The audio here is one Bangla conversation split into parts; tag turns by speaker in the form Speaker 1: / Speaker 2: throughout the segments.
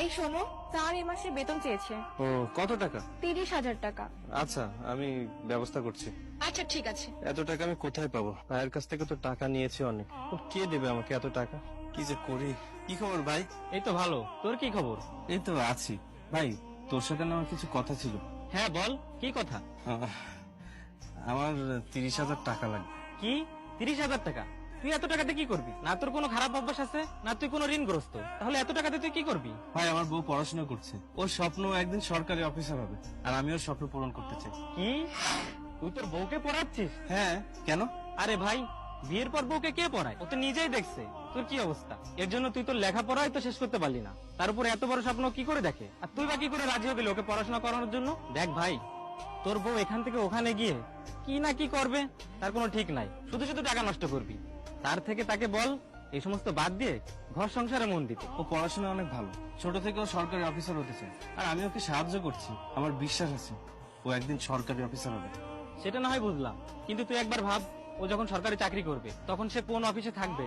Speaker 1: এই শোনো, স্যার এই মাসে বেতন চেয়েছে।
Speaker 2: ও কত টাকা?
Speaker 1: 30,000 টাকা।
Speaker 2: আচ্ছা আমি ব্যবস্থা করছি।
Speaker 1: আচ্ছা ঠিক আছে।
Speaker 2: এত টাকা আমি কোথায় পাবো? ভাইয়ের কাছ থেকে তো টাকা নিয়েছি অনেক। তো কে দেবে আমাকে এত টাকা? কি যে করি। কি খবর ভাই?
Speaker 3: এই তো ভালো। তোর কি খবর?
Speaker 2: এই তো আছি। ভাই তোর সাথে না আমার কিছু কথা ছিল।
Speaker 3: হ্যাঁ বল, কি কথা?
Speaker 2: আমার 30,000 টাকা লাগবে।
Speaker 3: কি 30,000 টাকা? তুই এত টাকাতে কি করবি? না তোর কোনো খারাপ অভ্যাস আছে, না তুই কোনো ঋণগ্রস্ত, তাহলে এত টাকাতে তুই কি করবি?
Speaker 2: ভাই আমার বউ পড়াশোনা করছে, ওর স্বপ্ন একদিন সরকারি অফিসার হবে, আর আমি ওর স্বপ্ন পূরণ করতে চাই।
Speaker 3: কি তুই তোর বউকে পড়াচ্ছিস?
Speaker 2: হ্যাঁ কেন?
Speaker 3: আরে ভাই, বিয়ের পর বউকে কে পড়ায়? ও তো নিজেই দেখছে তোর কি অবস্থা। এর জন্য তুই তোর লেখাপড়াই তো শেষ করতে পারলি না, তার উপর এত বড় স্বপ্ন কি করে দেখে? আর তুই বা কি করে রাজি হবি ওকে পড়াশোনা করানোর জন্য? দেখ ভাই, তোর বউ এখান থেকে ওখানে গিয়ে কি না কি করবে তার কোনো ঠিক নাই, শুধু শুধু টাকা নষ্ট করবি। তার থেকে তাকে বল এই সমস্ত বাদ দিয়ে ঘর সংসারে মন দিতে।
Speaker 2: ও পড়াশোনা অনেক ভালো, ছোট থেকে ও সরকারি অফিসার হতে চায়, আর আমি ওকে সাহায্য করছি। আমার বিশ্বাস আছে ও একদিন সরকারি অফিসার হবে।
Speaker 3: সেটা না হয় বুঝলাম, কিন্তু তুই একবার ভাব, ও যখন সরকারি চাকরি করবে তখন সে কোন অফিসে থাকবে,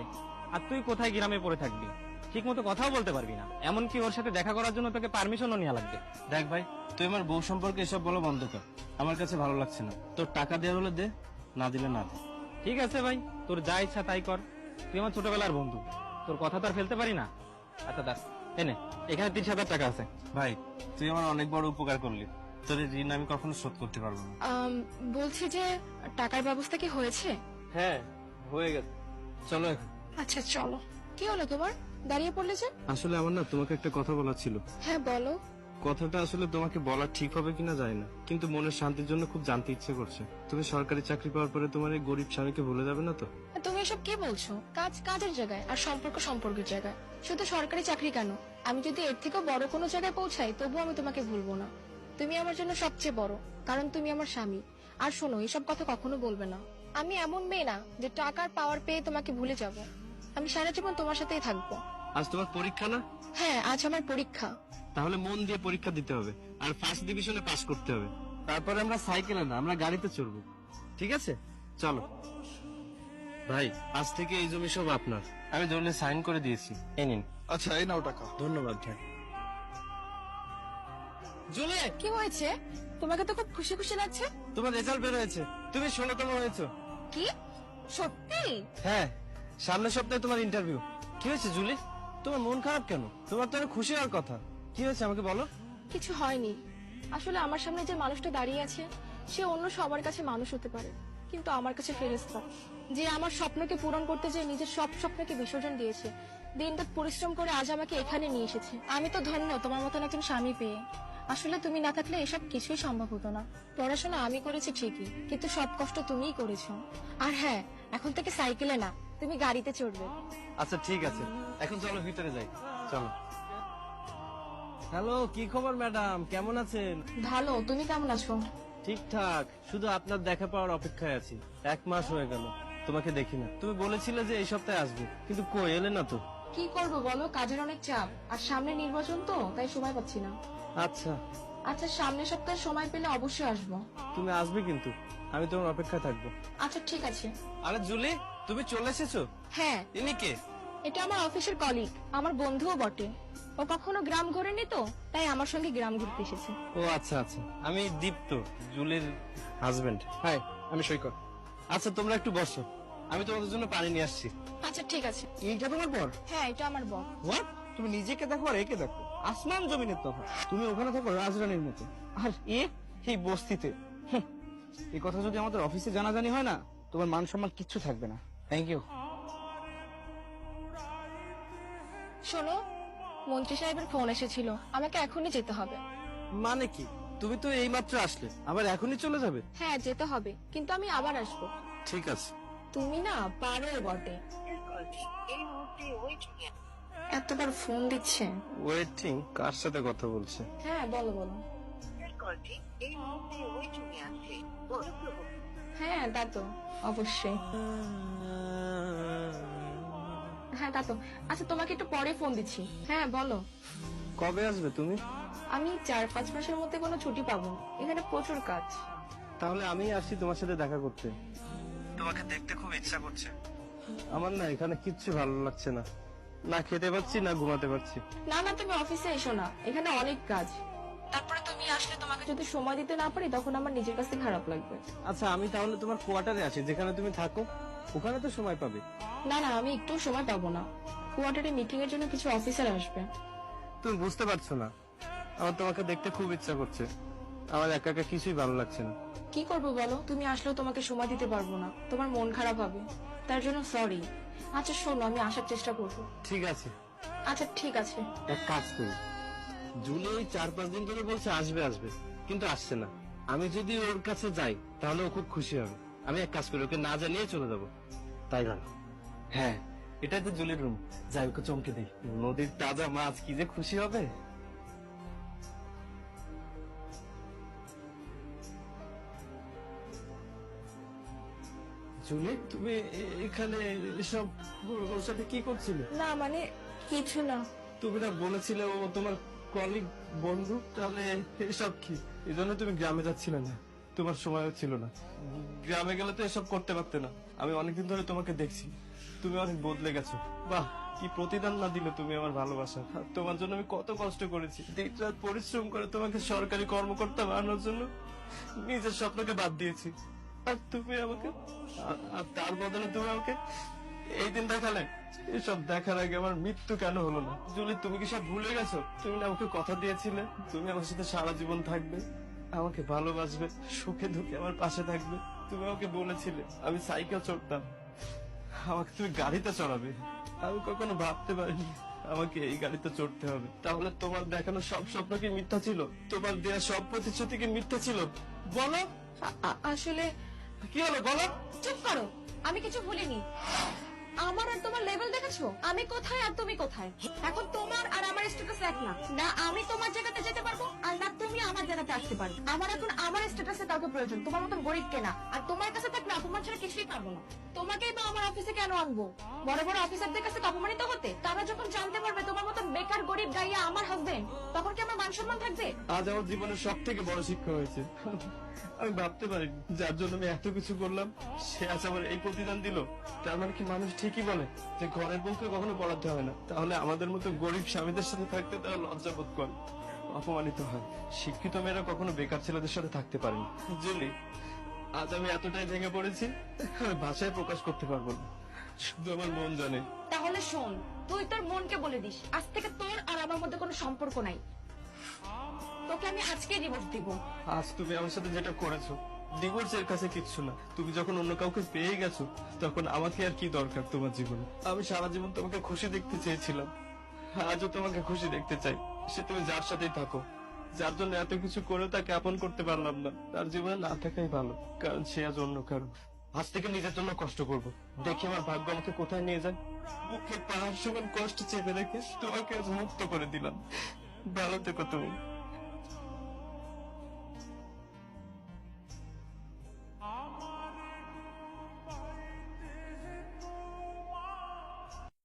Speaker 3: আর তুই কোথায় গ্রামে পড়ে থাকবি, ঠিক মতো কথাও বলতে পারবি না। এমনকি ওর সাথে দেখা করার জন্য তোকে পারমিশনও নেওয়া লাগবে।
Speaker 2: দেখ ভাই, তুই আমার বউ সম্পর্কে এসব বলা বন্ধ কর, আমার কাছে ভালো লাগছে না। তোর টাকা দেওয়ার হলে দে, না দিলে না দে।
Speaker 3: ঠিক আছে ভাই, তোর যা ইচ্ছা তাই কর, তুই আমার ছোটবেলার বন্ধু, তোর কথা তো আর ফেলতে পারি না। আচ্ছা দাস, এনে এখানে 30,000 টাকা আছে।
Speaker 2: ভাই তুই আমার অনেক বড় উপকার করলি, তোর এই ঋণ আমি কখনো শোধ করতে পারবো না।
Speaker 1: বলছি যে টাকার ব্যবস্থা কি হয়েছে?
Speaker 2: হ্যাঁ হয়ে গেছে, চলো এখন।
Speaker 1: আচ্ছা চলো। কি হলো তোমার, দাঁড়িয়ে পড়লে যে?
Speaker 2: আসলে আমার না তোমাকে একটা কথা বলার ছিল।
Speaker 1: হ্যাঁ বলো।
Speaker 2: কথাটা আসলে তোমাকে বলা ঠিক হবে কিনা জানি না, কিন্তু মনের শান্তির জন্য খুব জানতে ইচ্ছে করছে। তুমি সরকারি চাকরি পাওয়ার পরে তোমার এই গরিব স্বামীকে ভুলে যাবে না তো?
Speaker 1: তুমি এসব কি বলছো? কাজ কাজের জায়গায়, আর সম্পর্ক সম্পর্কের জায়গায়। শুধু সরকারি চাকরি কেন, আমি যদি এর থেকেও বড় কোনো জায়গায় পৌঁছাই তবুও আমি তোমাকে ভুলবো না। তুমি আমার জন্য সবচেয়ে বড়, কারণ তুমি আমার স্বামী। আর শোনো, এসব কথা কখনো বলবে না। আমি এমন মেয়ে না যে টাকার পাওয়ার পেয়ে তোমাকে ভুলে যাব। আমি সারা জীবন তোমার সাথেই থাকবো।
Speaker 2: আজ তোমার পরীক্ষা না?
Speaker 1: হ্যাঁ, আজ আমার পরীক্ষা।
Speaker 2: তাহলে মন দিয়ে পরীক্ষা দিতে হবে, আর ফার্স্ট ডিভিশনে পাস করতে হবে। তারপরে আমরা সাইকেলে না, আমরা গাড়িতে চড়বো। ঠিক আছে, চলো। ভাই আজ থেকে এই জমি সব আপনার, আমি দলিলে সাইন করে দিয়েছি, এই নিন।
Speaker 4: আচ্ছা এই নাও টাকা।
Speaker 2: ধন্যবাদ ভাই। জুলে,
Speaker 1: কি হয়েছে? তোমাকে তো খুব খুশি খুশি লাগছে।
Speaker 2: তোমার রেজাল্ট বের হয়েছে, তুমি 16তম হয়েছো।
Speaker 1: কি সত্যি?
Speaker 2: হ্যাঁ, সামনের সপ্তাহে তোমার ইন্টারভিউ। কি হয়েছে জুলি, তোমার মন খারাপ কেন? তোমার তো অনেক খুশি হওয়ার কথা। কি হয়েছে আমাকে বলো।
Speaker 1: কিছু হয়নি। আসলে আমার সামনে যে মানুষটা দাঁড়িয়ে আছে, সে অন্য সবার কাছে মানুষ হতে পারে, কিন্তু আমার কাছে ফেরেশতা, যে আমার স্বপ্নকে পূরণ করতে যে নিজের সব স্বপ্নকে বিসর্জন দিয়েছে, দিনরাত পরিশ্রম করে আজ আমাকে এখানে নিয়ে এসেছে। আমি তো ধন্য তোমার মতন একজন স্বামী পেয়ে। আসলে তুমি না থাকলে এসব কিছুই সম্ভব হতো না। পড়াশোনা আমি করেছি ঠিকই, কিন্তু সব কষ্ট তুমিই করেছো। আর হ্যাঁ, এখন থেকে সাইকেলে না, তুমি গাড়িতে চড়বে।
Speaker 2: আচ্ছা ঠিক আছে, এখন চলো ভিতরে যাই, চলো। হ্যালো, কি খবর ম্যাডাম, কেমন আছেন?
Speaker 1: ভালো, তুমি কেমন আছো?
Speaker 2: ঠিকঠাক, শুধু আপনার দেখা পাওয়ার অপেক্ষায় আছি। 1 মাস হয়ে গেল তোমাকে দেখি না। তুমি বলেছিলে যে এই সপ্তাহে আসবে, কিন্তু কই এলে না তো।
Speaker 1: কি করবো বলো, কাজের অনেক চাপ, আর সামনে নির্বাচন তো, তাই সময় পাচ্ছি না।
Speaker 2: আচ্ছা
Speaker 1: আচ্ছা, সামনের সপ্তাহে সময় পেলে অবশ্যই আসবো।
Speaker 2: তুমি আসবে কিন্তু, আমি তোমার অপেক্ষায় থাকবো।
Speaker 1: আচ্ছা ঠিক আছে।
Speaker 2: আরে জুলি, তুমি চলে এসেছো?
Speaker 1: হ্যাঁ,
Speaker 2: ইনি কে?
Speaker 1: এটা আমার অফিসের কলিগ, আমার বন্ধুও বটে। ও কখনো গ্রাম ঘোরেনি তো, তাই আমার সঙ্গে গ্রাম ঘুরতে এসেছে।
Speaker 2: ও আচ্ছা আচ্ছা, আমি দীপ্ত, জুলির হাজবেন্ড।
Speaker 4: হাই, আমি সৈকত।
Speaker 2: আচ্ছা তোমরা একটু বসো, আমি তোমাদের জন্য পানি নিয়ে আসছি।
Speaker 1: আচ্ছা ঠিক আছে।
Speaker 4: এইটা তোমার বর?
Speaker 1: হ্যাঁ, এটা আমার বর।
Speaker 4: হোয়াট? তুমি নিজেকে দেখো আর একে দেখো, আসমান জমিনের তফাৎ। তুমি ওখানে থাকো রাজরানীর মতো, আর এই বস্তিতে। এই কথা যদি আমাদের অফিসে জানাজানি হয় না, তোমার মান সম্মান কিচ্ছু থাকবে না। Thank you.
Speaker 1: শোনো, মন্ত্রী সাহেবের ফোন এসেছিল, আমাকে এখনই যেতে হবে।
Speaker 2: মানে কি, তুমি তো এইমাত্র আসলে, আবার এখনই চলে যাবে?
Speaker 1: হ্যাঁ যেতে হবে, কিন্তু আমি আবার আসবো।
Speaker 2: ঠিক আছে।
Speaker 1: তুমি না পারো বটে। এতবার ফোন দিচ্ছে।
Speaker 2: ওয়েটিং, কার সাথে কথা বলছে?
Speaker 1: হ্যাঁ বলো বলো। হ্যাঁ তা তো অবশ্যই। হ্যাঁ তা তো। আচ্ছা তোমাকে একটু পরে ফোন দিচ্ছি। হ্যাঁ বলো।
Speaker 2: কবে আসবে তুমি?
Speaker 1: আমি 4-5 মাসের মধ্যে কোনো ছুটি পাবো, এখানে প্রচুর কাজ।
Speaker 2: তাহলে আমি আসছি তোমার সাথে দেখা করতে, তোমাকে দেখতে খুব ইচ্ছা করছে। আমার না এখানে কিচ্ছু ভালো লাগছে না। না খেতে পারছি না ঘুমাতে পারছি।
Speaker 1: না না, তুমি অফিসে এসো না, এখানে অনেক কাজ। তারপরে তুমি আসলে তোমাকে যদি সময় দিতে না পারি তখন আমার নিজের কাছে খারাপ লাগবে।
Speaker 2: আচ্ছা আমি তাহলে তোমার কোয়ার্টারে আছি, যেখানে তুমি থাকো, ওখানে তো সময় পাবে।
Speaker 1: না না, আমি একটু সময় পাবো না। কোয়ার্টারে মিটিং এর জন্য কিছু অফিসার আসবে।
Speaker 2: তুমি বুঝতে পারছো না, আমার তোমাকে দেখতে খুব ইচ্ছা করছে। আমার একা একা কিছুই ভালো লাগছে না।
Speaker 1: কি করবো বলো, তুমি আসলেও তোমাকে সময় দিতে পারবো না, তোমার মন খারাপ হবে, তার জন্য সরি। আচ্ছা শোনো, আমি আসার চেষ্টা করবো।
Speaker 2: ঠিক আছে,
Speaker 1: আচ্ছা ঠিক আছে।
Speaker 2: এক কাজ করি, জুলি এই 4-5 দিন ধরে বলছে আসবে আসবে, কিন্তু আসছে না। আমি যদি ওর কাছে যাই তাহলে ও খুব খুশি হবে। আমি এক কাজ করি, ওকে না জানিয়ে চলে যাবো। তাই না? হ্যাঁ, এটাই তো জুলির রুম। যাই ওকে চমকে দিই, নদীর তাজা মাছ, কি যে খুশি হবে। জুলি, তুমি এখানে এসব ওর সাথে কি করছিলে?
Speaker 1: না মানে কিছু না।
Speaker 2: তুমি না বলেছিলে ও তোমার কলিগ বন্ধু, তাহলে এসব কি? এই জন্য তুমি গ্রামে যাচ্ছিলে না, তোমার সময়ও ছিল না। গ্রামে গেলে তো এসব করতে পারতে না। আমি অনেকদিন ধরে তোমাকে দেখছি, তুমি অনেক বদলে গেছো। বাহ, কি প্রতিদান না দিলে তুমি আমার ভালোবাসা। আর তোমার জন্য আমি কত কষ্ট করেছি, দিন রাত পরিশ্রম করে তোমাকে সরকারি কর্মকর্তা বানানোর জন্য নিজের স্বপ্নকে বাদ দিয়েছি। আর তুমি আমাকে আর তার বদলে তুমি আমাকে এই দিন দেখালে। এসব দেখার আগে আমার মৃত্যু কেন হলো না? জুলি, তুমি কি সব ভুলে গেছো? তুমি না আমাকে কথা দিয়েছিলে তুমি আমার সাথে সারা জীবন থাকবে, আমাকে ভালোবাসবে, সুখে দুঃখে আমার পাশে থাকবে। তুমি আমাকে বলেছিলে আমি সাইকেল চড়তাম, আমাকে তুমি গাড়িতে চড়াবে। আমি কখনো ভাবতে পারিনি আমাকে এই গাড়িতে চড়তে হবে। তাহলে তোমার দেখানো সব স্বপ্ন কি মিথ্যা ছিল? তোমার দেওয়া সব প্রতিশ্রুতি কি মিথ্যা ছিল? বলো,
Speaker 1: আসলে
Speaker 2: কি হলো বলো।
Speaker 1: চুপ করো, আমি কিছু ভুলিনি। আমার আর তোমার লেভেল দেখেছো, আমি কোথায় আর তুমি কোথায়। এখন তোমার আর আমার স্ট্যাটাস এক না। না আমি তোমার জায়গাতে যেতে পারবো, আর না তুমি আমার জায়গাতে আসতে পারবে। আমার এখন আমার স্ট্যাটাসে কাউকে প্রয়োজন, তোমার মতন গরিব কেনা। আর তোমার কাছে থাকলে অপমান ছাড়া কিছুই পারবো না। তোমাকেই বা আমার অফিসে কেন আনবো? বড় বড় অফিসারদের কাছে অপমানিত হতে? তারা যখন জানতে পারবে তোমার মতন বেকার গরিব গাইয়া আমার হাজবেন্ড, তখন কি আমার মান সম্মান থাকবে?
Speaker 2: আজ আমার জীবনের সব থেকে বড় শিক্ষা হয়েছে। আমি ভাবতে পারিনি যার জন্য আমি এত কিছু করলাম সে আজ আমার এই প্রতিদান দিল। তার মানে কি মানুষ ঠিকই বলে যে ঘরের বউকে কখনো পড়াতে হয় না? তাহলে আমাদের মতো গরিব স্বামীদের সাথে থাকতে তারা লজ্জা বোধ করে, অপমানিত হয়। শিক্ষিত মেয়েরা কখনো বেকার ছেলেদের সাথে থাকতে পারেনি। জুলি, আজ আমি এতটাই ভেঙে পড়েছি, আমি ভাষায় প্রকাশ করতে পারবো না, শুধু আমার মন জানে।
Speaker 1: তাহলে শোন, তুই তোর মনকে বলে দিস আজ থেকে তোর আর আমার মধ্যে কোনো সম্পর্ক নাই। তোকে আমি আজকে ডিভোর্স দিব।
Speaker 2: আজ তুমি আমার সাথে যেটা করেছো, ডিভোর্সের কাছে কিচ্ছু না। তুমি যখন অন্য কাউকে পেয়ে গেছো তখন আমাকে আর কি দরকার তোমার জীবনে? আমি সারা জীবন তোমাকে খুশি দেখতে চেয়েছিলাম, আজও তোমাকে খুশি দেখতে চাই। সে তুমি যার সাথেই থাকো, যার জন্য এত কিছু করেও তাকে আপন করতে পারলাম না, তার জীবনে না থাকাই ভালো, কারণ সে আজ অন্য কারো। আজ থেকে নিজের জন্য কষ্ট করব, দেখি আমার ভাগ্য আমাকে কোথায় নিয়ে যায়। বুকে পাহাড় সমান কষ্ট চেপে রেখে তোমাকে আজ মুক্ত করে দিলাম। ভালো থেকো তুমি।